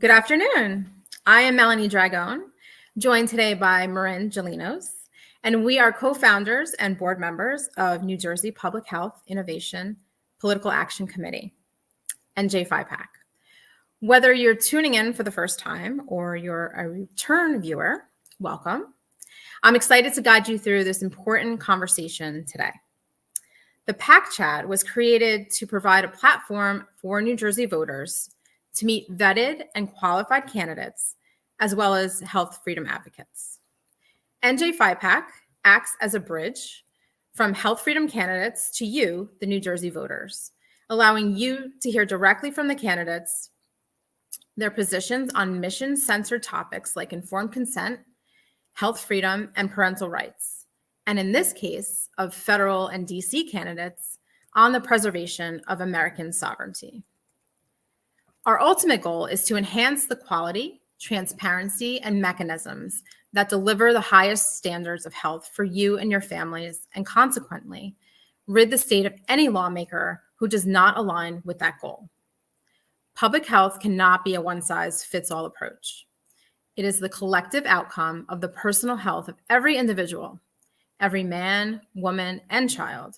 Good afternoon. I am Melanie Dragone, joined today by Marin, and we are co-founders and board members of New Jersey Public Health Innovation Political Action Committee, NJPHIPAC. Whether you're tuning in for the first time or you're a return viewer, welcome. I'm excited to guide you through this important conversation today. The PAC Chat was created to provide a platform for New Jersey voters to meet vetted and qualified candidates, as well as health freedom advocates. NJPHIPAC acts as a bridge from health freedom candidates to you, the New Jersey voters, allowing you to hear directly from the candidates their positions on mission-centered topics like informed consent, health freedom, and parental rights, and in this case, of federal and DC candidates on the preservation of American sovereignty. Our ultimate goal is to enhance the quality, transparency, and mechanisms that deliver the highest standards of health for you and your families, and consequently, rid the state of any lawmaker who does not align with that goal. Public health cannot be a one-size-fits-all approach. It is the collective outcome of the personal health of every individual, every man, woman, and child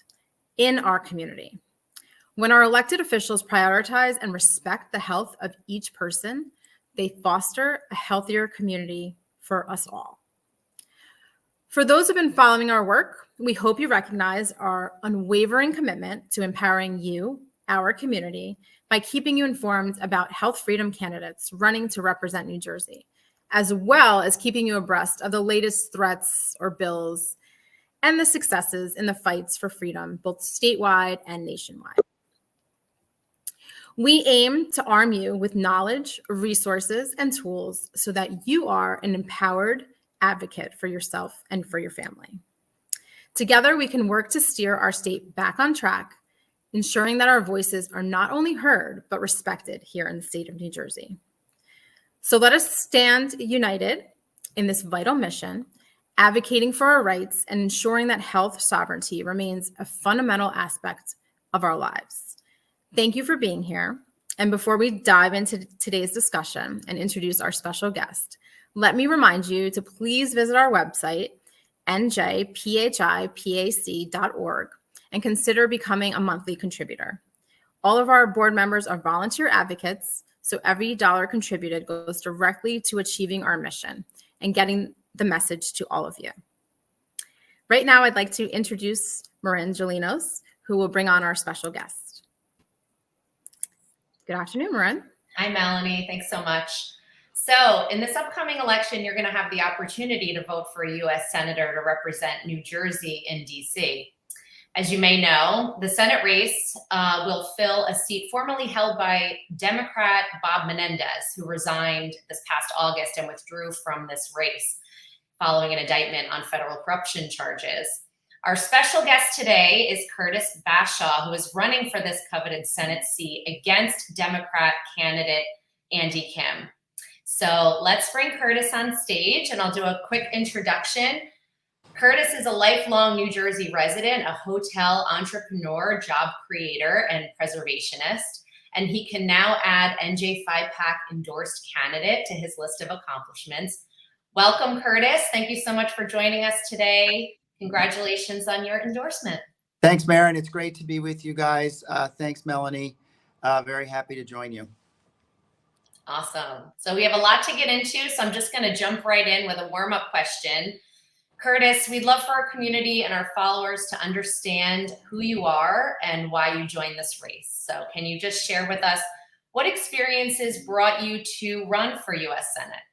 in our community. When our elected officials prioritize and respect the health of each person, they foster a healthier community for us all. For those who've been following our work, we hope you recognize our unwavering commitment to empowering you, our community, by keeping you informed about health freedom candidates running to represent New Jersey, as well as keeping you abreast of the latest threats or bills and the successes in the fights for freedom, both statewide and nationwide. We aim to arm you with knowledge, resources, and tools so that you are an empowered advocate for yourself and for your family. Together, we can work to steer our state back on track, ensuring that our voices are not only heard, but respected here in the state of New Jersey. So let us stand united in this vital mission, advocating for our rights and ensuring that health sovereignty remains a fundamental aspect of our lives. Thank you for being here. And before we dive into today's discussion and introduce our special guest, let me remind you to please visit our website, njphipac.org, and consider becoming a monthly contributor. All of our board members are volunteer advocates, so every dollar contributed goes directly to achieving our mission and getting the message to all of you. Right now, I'd like to introduce Marin, who will bring on our special guest. Good afternoon, Marin. Hi, Melanie. Thanks so much. So in this upcoming election, you're going to have the opportunity to vote for a U.S. Senator to represent New Jersey in D.C. As you may know, the Senate race will fill a seat formerly held by Democrat Bob Menendez, who resigned this past August and withdrew from this race following an indictment on federal corruption charges. Our special guest today is Curtis Bashaw, who is running for this coveted Senate seat against Democrat candidate Andy Kim. So let's bring Curtis on stage, and I'll do a quick introduction. Curtis is a lifelong New Jersey resident, a hotel entrepreneur, job creator, and preservationist, and he can now add NJPHIPAC endorsed candidate to his list of accomplishments. Welcome, Curtis. Thank you so much for joining us today. Congratulations on your endorsement. Thanks, Marin. It's great to be with you guys. Thanks, Melanie. Very happy to join you. Awesome. So we have a lot to get into, so I'm just going to jump right in with a warm-up question. Curtis, we'd love for our community and our followers to understand who you are and why you joined this race. So can you just share with us what experiences brought you to run for U.S. Senate?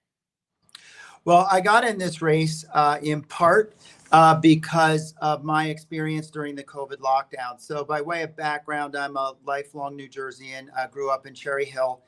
Well, I got in this race in part because of my experience during the COVID lockdown. So by way of background, I'm a lifelong New Jerseyan. I grew up in Cherry Hill,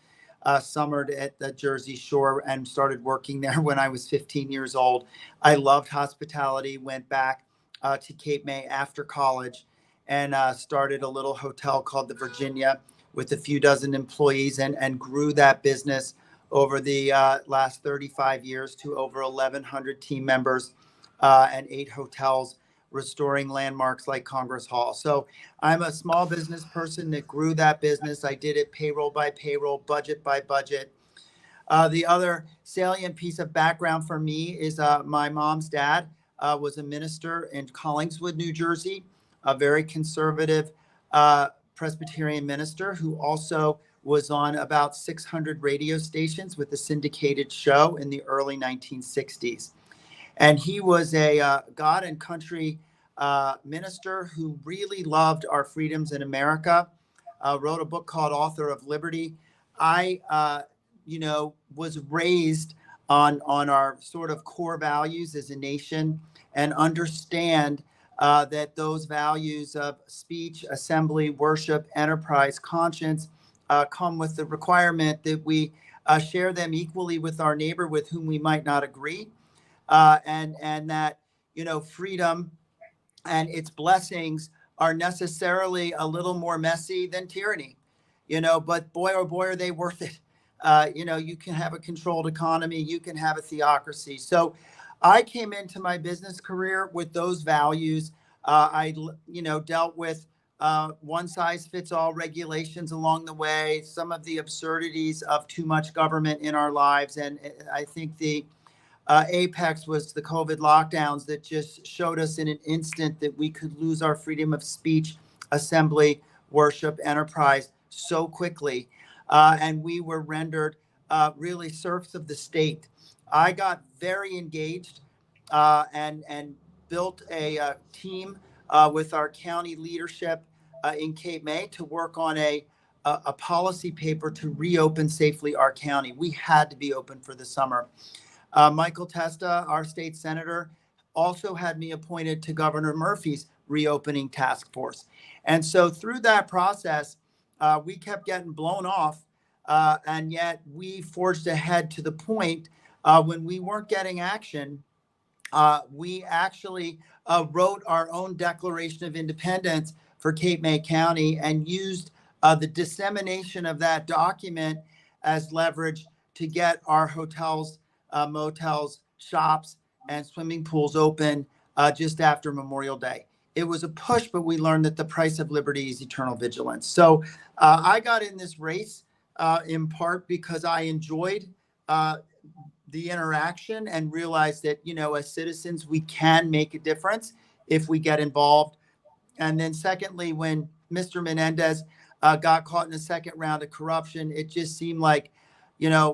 summered at the Jersey Shore, and started working there when I was 15 years old. I loved hospitality, went back to Cape May after college, and started a little hotel called the Virginia with a few dozen employees, and grew that business over the last 35 years to over 1,100 team members and 8 hotels, restoring landmarks like Congress Hall. So I'm a small business person that grew that business. I did it payroll by payroll, budget by budget. The other salient piece of background for me is my mom's dad was a minister in Collingswood, New Jersey, a very conservative Presbyterian minister who also was on about 600 radio stations with a syndicated show in the early 1960s. And he was a God and country minister who really loved our freedoms in America, wrote a book called Author of Liberty. I, was raised on our sort of core values as a nation and understand that those values of speech, assembly, worship, enterprise, conscience come with the requirement that we share them equally with our neighbor with whom we might not agree. And that, freedom and its blessings are necessarily a little more messy than tyranny, but boy, oh boy, are they worth it. You can have a controlled economy, you can have a theocracy. So I came into my business career with those values. I dealt with one size fits all regulations along the way, some of the absurdities of too much government in our lives. And I think the apex was the COVID lockdowns that just showed us in an instant that we could lose our freedom of speech, assembly, worship, enterprise so quickly. And we were rendered really serfs of the state. I got very engaged and built a team with our county leadership in Cape May to work on a policy paper to reopen safely our county. We had to be open for the summer. Michael Testa, our state senator, also had me appointed to Governor Murphy's reopening task force. And so through that process, we kept getting blown off, and yet we forged ahead to the point when we weren't getting action. We actually wrote our own Declaration of Independence for Cape May County and used the dissemination of that document as leverage to get our hotels, motels, shops, and swimming pools open just after Memorial Day. It was a push, but we learned that the price of liberty is eternal vigilance. So I got in this race in part because I enjoyed the interaction and realized that, as citizens, we can make a difference if we get involved. And then secondly, when Mr. Menendez got caught in a second round of corruption, it just seemed like,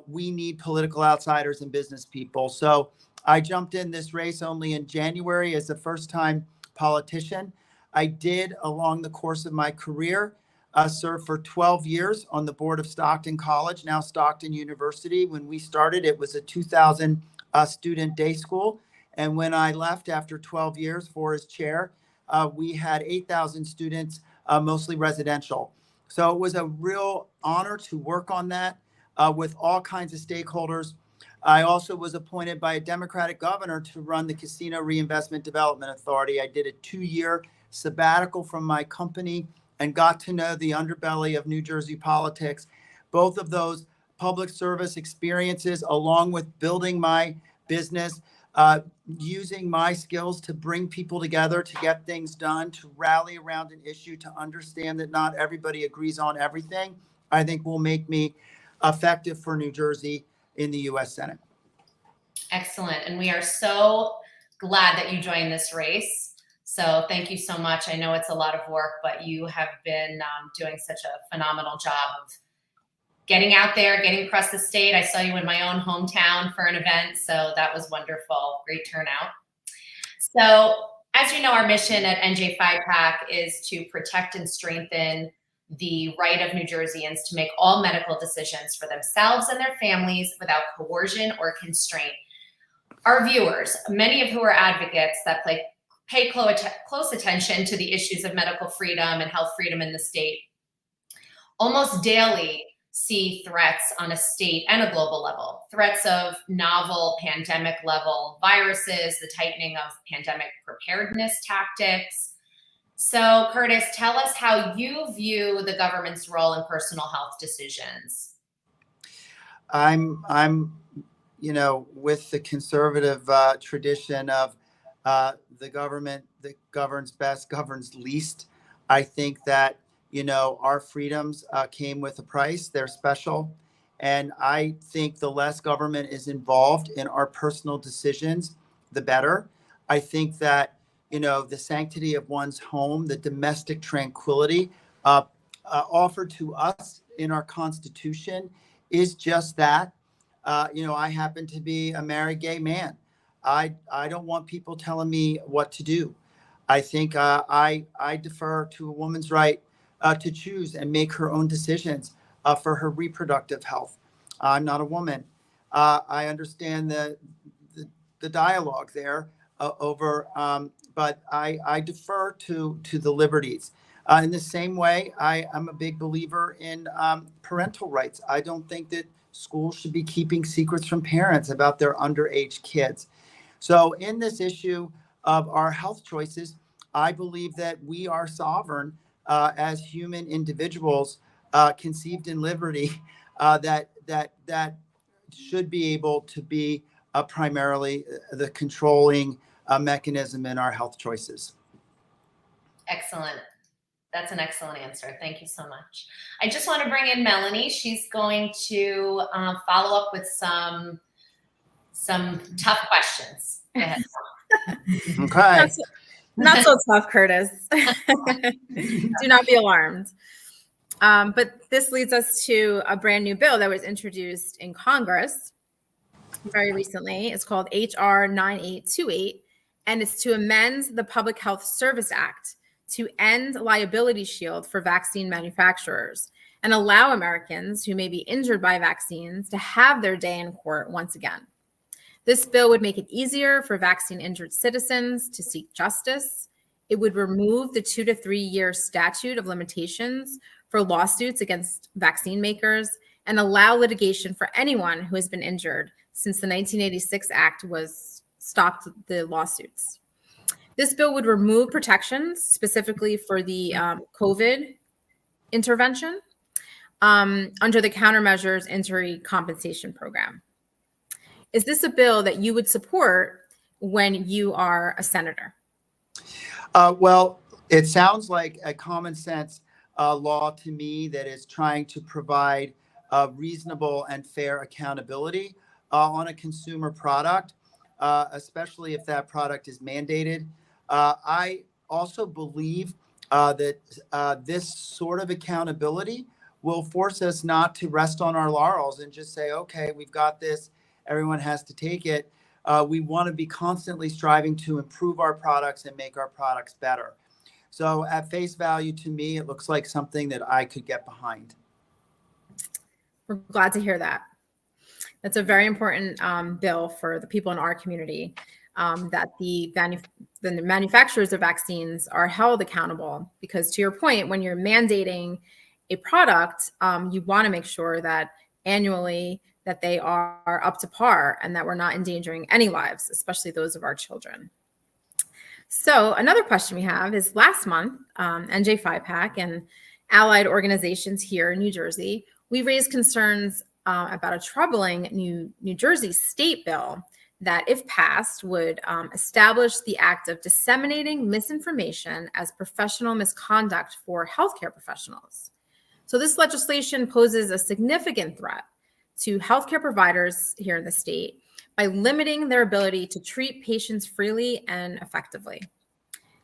we need political outsiders and business people. So I jumped in this race only in January as a first-time politician. I did, along the course of my career, serve for 12 years on the board of Stockton College, now Stockton University. When we started, it was a 2,000 student day school. And when I left after 12 years for as chair, we had 8,000 students, mostly residential. So it was a real honor to work on that with all kinds of stakeholders. I also was appointed by a Democratic governor to run the Casino Reinvestment Development Authority. I did a 2-year sabbatical from my company and got to know the underbelly of New Jersey politics. Both of those public service experiences, along with building my business, using my skills to bring people together, to get things done, to rally around an issue, to understand that not everybody agrees on everything, I think will make me effective for New Jersey in the U.S. Senate. Excellent. And we are so glad that you joined this race. So thank you so much. I know it's a lot of work, but you have been doing such a phenomenal job of getting out there, getting across the state. I saw you in my own hometown for an event, so that was wonderful. Great turnout. So as you know, our mission at NJPHIPAC is to protect and strengthen the right of New Jerseyans to make all medical decisions for themselves and their families without coercion or constraint. Our viewers, many of who are advocates that pay close attention to the issues of medical freedom and health freedom in the state, almost daily see threats on a state and a global level, threats of novel pandemic level viruses, the tightening of pandemic preparedness tactics. So Curtis, tell us how you view the government's role in personal health decisions. I'm with the conservative tradition of the government that governs best governs least. I think that, our freedoms came with a price. They're special. And I think the less government is involved in our personal decisions, the better. I think that, the sanctity of one's home, the domestic tranquility offered to us in our Constitution is just that. I happen to be a married gay man. I don't want people telling me what to do. I think I defer to a woman's right to choose and make her own decisions for her reproductive health. I'm not a woman. I understand the dialogue there but I defer to the liberties. In the same way, I'm a big believer in parental rights. I don't think that schools should be keeping secrets from parents about their underage kids. So in this issue of our health choices, I believe that we are sovereign as human individuals conceived in liberty that should be able to be primarily the controlling mechanism in our health choices. Excellent. That's an excellent answer. Thank you so much. I just want to bring in Melanie. She's going to follow up with some tough questions. Go ahead. Okay. Not so tough, Curtis. Do not be alarmed. But this leads us to a brand new bill that was introduced in Congress very recently. It's called HR 9828, and it's to amend the Public Health Service Act to end liability shield for vaccine manufacturers and allow Americans who may be injured by vaccines to have their day in court once again. This bill would make it easier for vaccine injured citizens to seek justice. It would remove the 2 to 3 year statute of limitations for lawsuits against vaccine makers and allow litigation for anyone who has been injured since the 1986 Act was stopped the lawsuits. This bill would remove protections specifically for the COVID intervention under the Countermeasures Injury Compensation Program. Is this a bill that you would support when you are a senator? Well, it sounds like a common sense law to me that is trying to provide reasonable and fair accountability on a consumer product, especially if that product is mandated. I also believe that this sort of accountability will force us not to rest on our laurels and just say, okay, we've got this, everyone has to take it. We want to be constantly striving to improve our products and make our products better. So at face value, to me, it looks like something that I could get behind. We're glad to hear that. That's a very important bill for the people in our community, that the manufacturers of vaccines are held accountable. Because to your point, when you're mandating a product, you want to make sure that annually that they are up to par and that we're not endangering any lives, especially those of our children. So another question we have is, last month, NJPHIPAC and allied organizations here in New Jersey, we raised concerns about a troubling New Jersey state bill that, if passed, would establish the act of disseminating misinformation as professional misconduct for healthcare professionals. So this legislation poses a significant threat to healthcare providers here in the state by limiting their ability to treat patients freely and effectively.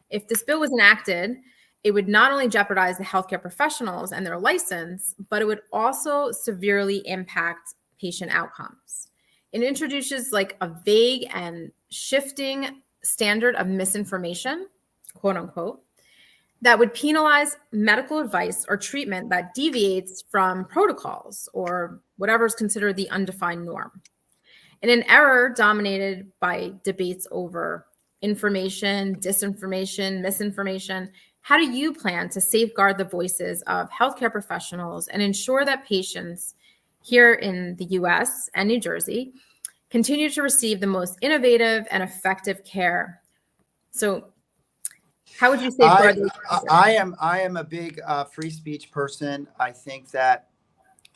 If this bill was enacted, it would not only jeopardize the healthcare professionals and their license, but it would also severely impact patient outcomes. It introduces like a vague and shifting standard of misinformation, quote unquote, that would penalize medical advice or treatment that deviates from protocols or whatever is considered the undefined norm. In an era dominated by debates over information, disinformation, misinformation, how do you plan to safeguard the voices of healthcare professionals and ensure that patients here in the US and New Jersey continue to receive the most innovative and effective care? So how would you safeguard those voices? I am a big free speech person. I think that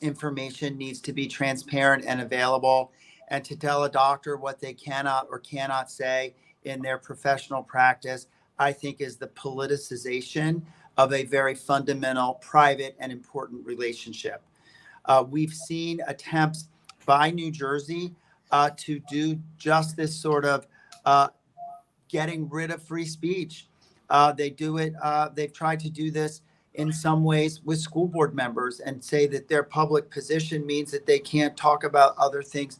information needs to be transparent and available, and to tell a doctor what they cannot or cannot say in their professional practice, I think, is the politicization of a very fundamental, private, and important relationship. We've seen attempts by New Jersey to do just this sort of getting rid of free speech. They do it. They've tried to do this in some ways with school board members and say that their public position means that they can't talk about other things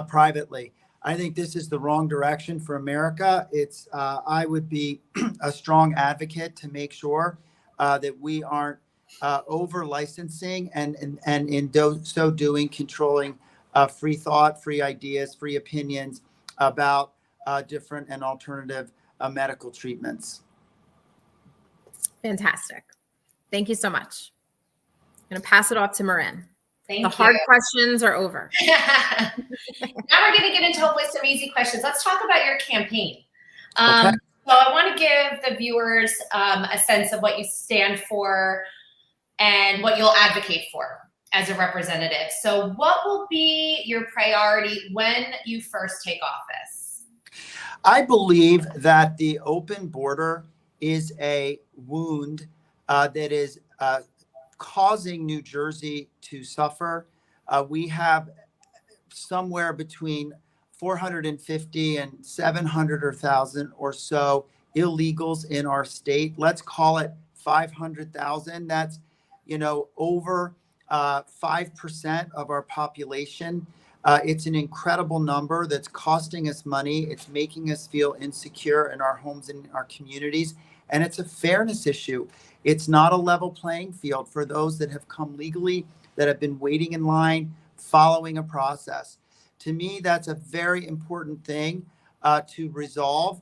privately. I think this is the wrong direction for America. I would be a strong advocate to make sure that we aren't over licensing and in so doing controlling free thought, free ideas, free opinions about different and alternative medical treatments. Fantastic. Thank you so much. I'm going to pass it off to Marin. Thank the you. hard questions are over. Now we're going to get into hopefully some easy questions. Let's talk about your campaign. Okay. So I want to give the viewers a sense of what you stand for and what you'll advocate for as a representative. So what will be your priority when you first take office? I believe that the open border is a wound that is causing New Jersey to suffer. We have somewhere between 450 and 700,000 or so illegals in our state. Let's call it 500,000. That's, over 5% of our population. It's an incredible number that's costing us money. It's making us feel insecure in our homes and our communities. And it's a fairness issue. It's not a level playing field for those that have come legally, that have been waiting in line, following a process. To me, that's a very important thing to resolve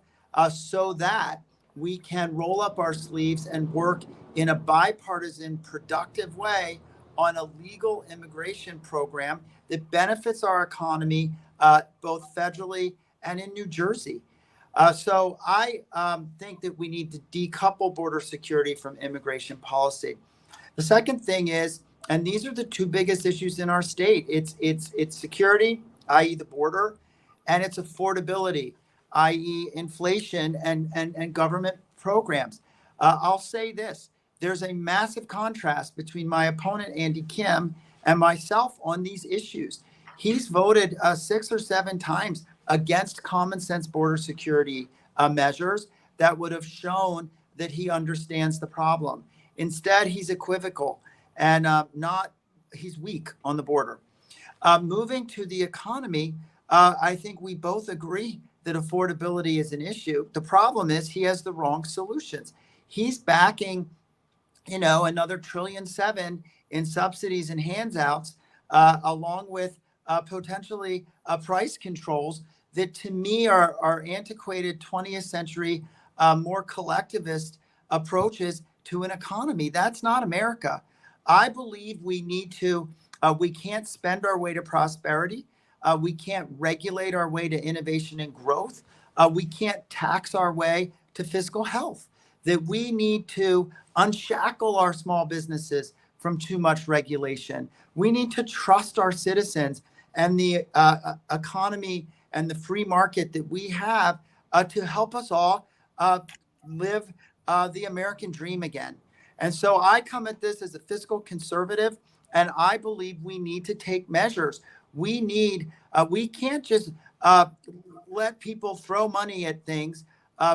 so that we can roll up our sleeves and work in a bipartisan, productive way on a legal immigration program that benefits our economy, both federally and in New Jersey. So I think that we need to decouple border security from immigration policy. The second thing is, and these are the two biggest issues in our state, it's security, i.e. the border, and it's affordability, i.e. inflation and government programs. I'll say this, there's a massive contrast between my opponent, Andy Kim, and myself on these issues. He's voted 6 or 7 times against common sense border security measures that would have shown that he understands the problem. Instead, he's equivocal and he's weak on the border. Moving to the economy, I think we both agree that affordability is an issue. The problem is he has the wrong solutions. He's backing, another $1.7 trillion in subsidies and handouts, along with potentially price controls that to me are antiquated 20th century, more collectivist approaches to an economy. That's not America. I believe we can't spend our way to prosperity. We can't regulate our way to innovation and growth. We can't tax our way to fiscal health. That we need to unshackle our small businesses from too much regulation. We need to trust our citizens and the economy and the free market that we have to help us all live the American dream again. And so I come at this as a fiscal conservative, and I believe we need to take measures. We can't just let people throw money at things,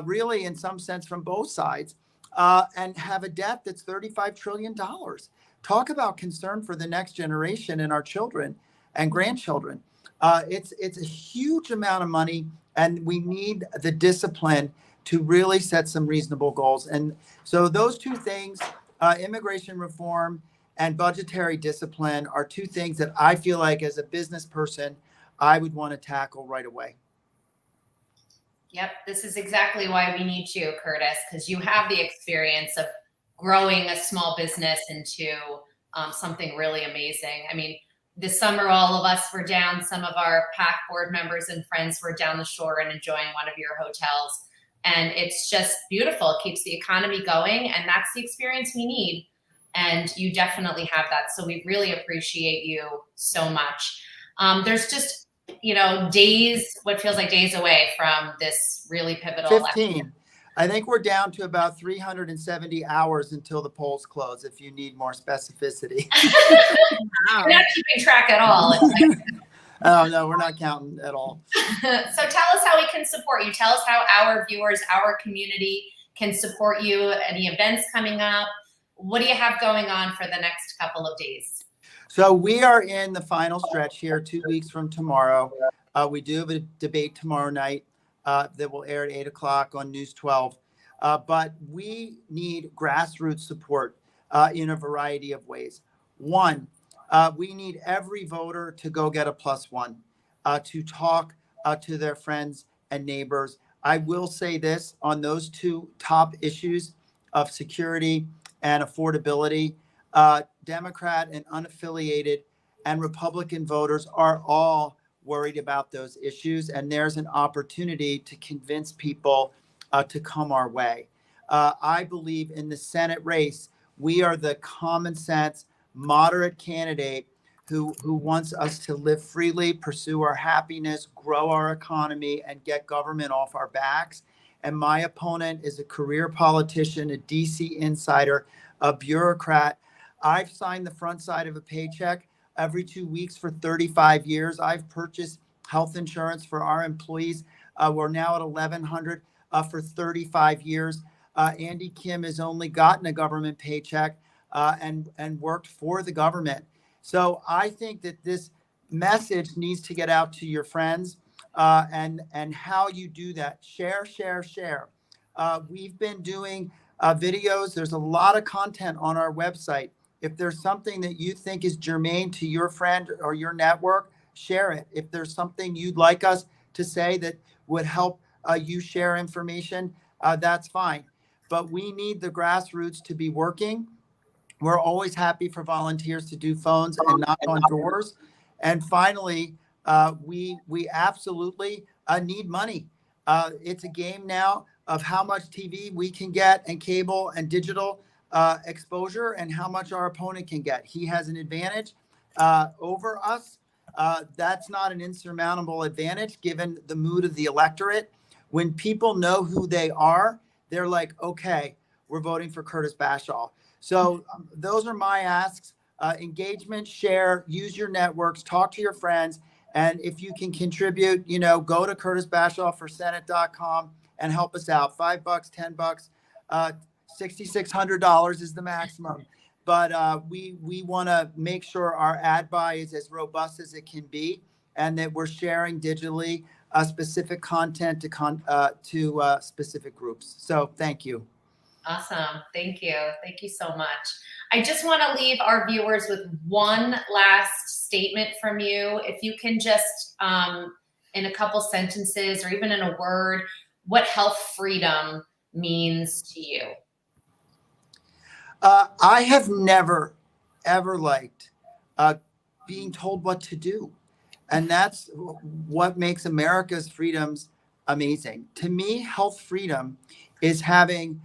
really in some sense from both sides, and have a debt that's $35 trillion. Talk about concern for the next generation and our children and grandchildren. It's a huge amount of money, and we need the discipline to really set some reasonable goals. And so those two things, immigration reform and budgetary discipline, are two things that I feel like as a business person, I would want to tackle right away. Yep, this is exactly why we need you, Curtis, because you have the experience of growing a small business into something really amazing. I mean, this summer, all of us were down. Some of our PAC board members and friends were down the shore and enjoying one of your hotels. And it's just beautiful. It keeps the economy going. And that's the experience we need. And you definitely have that. So we really appreciate you so much. There's just, days, what feels like days away from this really pivotal 15. I think we're down to about 370 hours until the polls close, if you need more specificity. Wow. You're not keeping track at all. Oh, no, we're not counting at all. So tell us how we can support you. Tell us how our viewers, our community can support you. Any events coming up? What do you have going on for the next couple of days? So we are in the final stretch here, 2 weeks from tomorrow. We do have a debate tomorrow night that will air at 8 o'clock on News 12. But we need grassroots support in a variety of ways. One, we need every voter to go get a +1, to talk to their friends and neighbors. I will say this on those two top issues of security and affordability, Democrat and unaffiliated and Republican voters are all worried about those issues. And there's an opportunity to convince people to come our way. I believe in the Senate race, we are the common sense, moderate candidate who wants us to live freely, pursue our happiness, grow our economy, and get government off our backs. And my opponent is a career politician, a DC insider, a bureaucrat. I've signed the front side of a paycheck every 2 weeks for 35 years. I've purchased health insurance for our employees. We're now at $1,100 for 35 years. Andy Kim has only gotten a government paycheck and worked for the government. So I think that this message needs to get out to your friends, and how you do that. Share, share, share. We've been doing videos. There's a lot of content on our website. If there's something that you think is germane to your friend or your network, share it. If there's something you'd like us to say that would help you share information, that's fine. But we need the grassroots to be working. We're always happy for volunteers to do phones and knock on doors. And finally, we absolutely need money. It's a game now of how much TV we can get and cable and digital exposure and how much our opponent can get. He has an advantage over us. That's not an insurmountable advantage given the mood of the electorate. When people know who they are, they're like, okay, we're voting for Curtis Bashaw. So those are my asks. Engagement, share, use your networks, talk to your friends. And if you can contribute, go to curtisbashawforsenate.com and help us out. $5, $10, $6,600 is the maximum. But we want to make sure our ad buy is as robust as it can be, and that we're sharing digitally specific content to specific groups. So thank you. Awesome. Thank you. Thank you so much. I just want to leave our viewers with one last statement from you. If you can just, in a couple sentences or even in a word, what health freedom means to you. I have never, ever liked being told what to do. And that's what makes America's freedoms amazing. To me, health freedom is having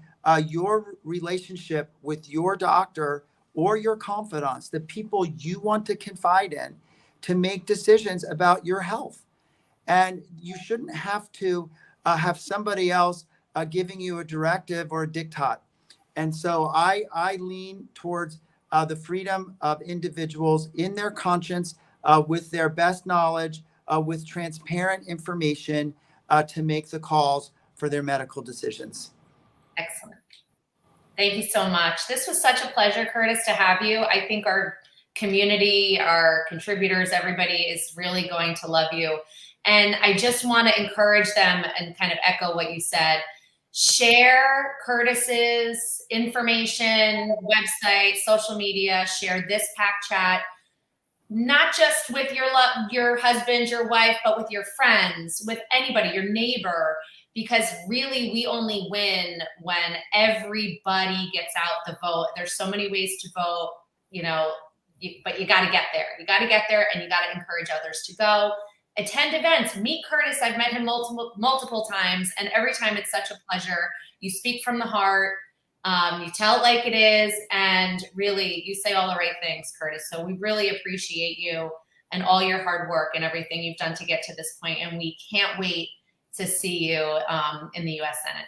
your relationship with your doctor or your confidants, the people you want to confide in, to make decisions about your health. And you shouldn't have to have somebody else giving you a directive or a diktat. And so I lean towards the freedom of individuals in their conscience, with their best knowledge, with transparent information to make the calls for their medical decisions. Excellent. Thank you so much. This was such a pleasure, Curtis, to have you. I think our community, our contributors, everybody is really going to love you. And I just want to encourage them and kind of echo what you said. Share Curtis's information, website, social media, share this PAC chat, not just with your husband, your wife, but with your friends, with anybody, your neighbor, because really we only win when everybody gets out the vote. There's so many ways to vote, but you got to get there. You got to get there, and you got to encourage others to go. Attend events, meet Curtis. I've met him multiple times, and every time it's such a pleasure. You speak from the heart, you tell it like it is, and really you say all the right things, Curtis. So we really appreciate you and all your hard work and everything you've done to get to this point, and we can't wait to see you in the U.S. Senate.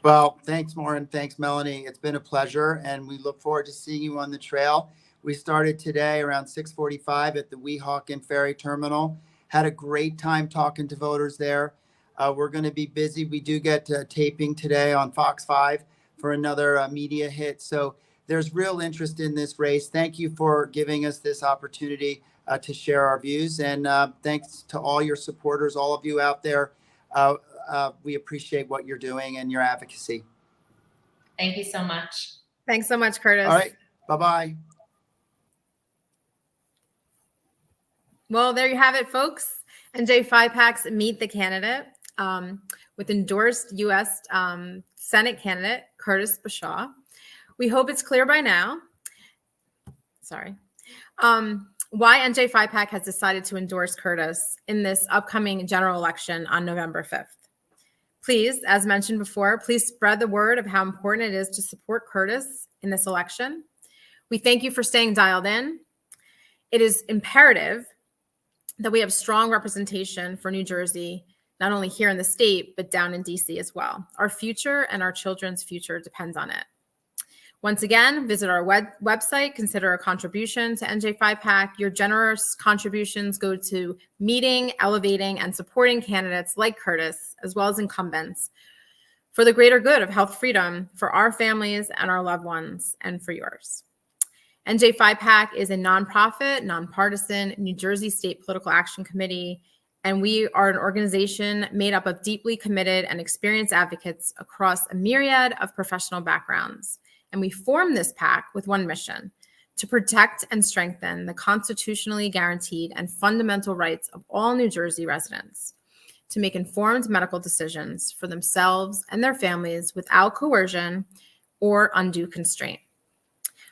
Well, thanks, Marin. Thanks, Melanie. It's been a pleasure, and we look forward to seeing you on the trail. We started today around 6:45 at the Weehawken Ferry Terminal. Had a great time talking to voters there. We're going to be busy. We do get taping today on Fox 5 for another media hit. So there's real interest in this race. Thank you for giving us this opportunity to share our views. And thanks to all your supporters, all of you out there. We appreciate what you're doing and your advocacy. Thank you so much. Thanks so much, Curtis. All right. Bye-bye. Well, there you have it, folks. NJPHIPAC's Meet the Candidate with endorsed U.S. Senate candidate Curtis Bashaw. We hope it's clear by now. Sorry. Why NJPHIPAC has decided to endorse Curtis in this upcoming general election on November 5th. Please, as mentioned before, please spread the word of how important it is to support Curtis in this election. We thank you for staying dialed in. It is imperative that we have strong representation for New Jersey, not only here in the state, but down in DC as well. Our future and our children's future depends on it. Once again, visit our website, consider a contribution to NJPHIPAC. Your generous contributions go to meeting, elevating, and supporting candidates like Curtis, as well as incumbents, for the greater good of health freedom for our families and our loved ones, and for yours. NJPHIPAC is a nonprofit, nonpartisan New Jersey State Political Action Committee, and we are an organization made up of deeply committed and experienced advocates across a myriad of professional backgrounds. And we formed this PAC with one mission: to protect and strengthen the constitutionally guaranteed and fundamental rights of all New Jersey residents to make informed medical decisions for themselves and their families without coercion or undue constraint.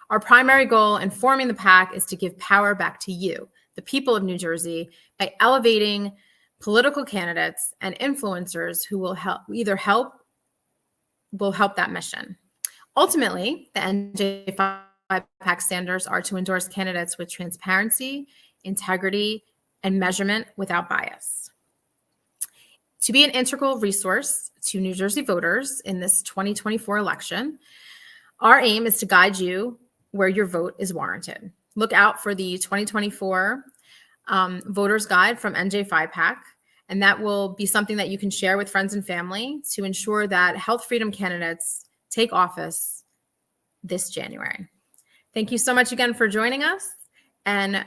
Our primary goal in forming the PAC is to give power back to you, the people of New Jersey, by elevating political candidates and influencers who will help that mission. Ultimately, the NJPHIPAC standards are to endorse candidates with transparency, integrity, and measurement without bias. To be an integral resource to New Jersey voters in this 2024 election, our aim is to guide you where your vote is warranted. Look out for the 2024 Voters Guide from NJPHIPAC, and that will be something that you can share with friends and family to ensure that health freedom candidates take office this January. Thank you so much again for joining us, and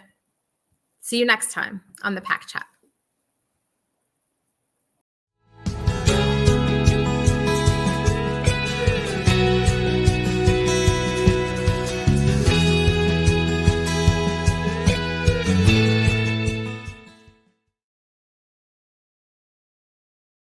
see you next time on the PAC Chat.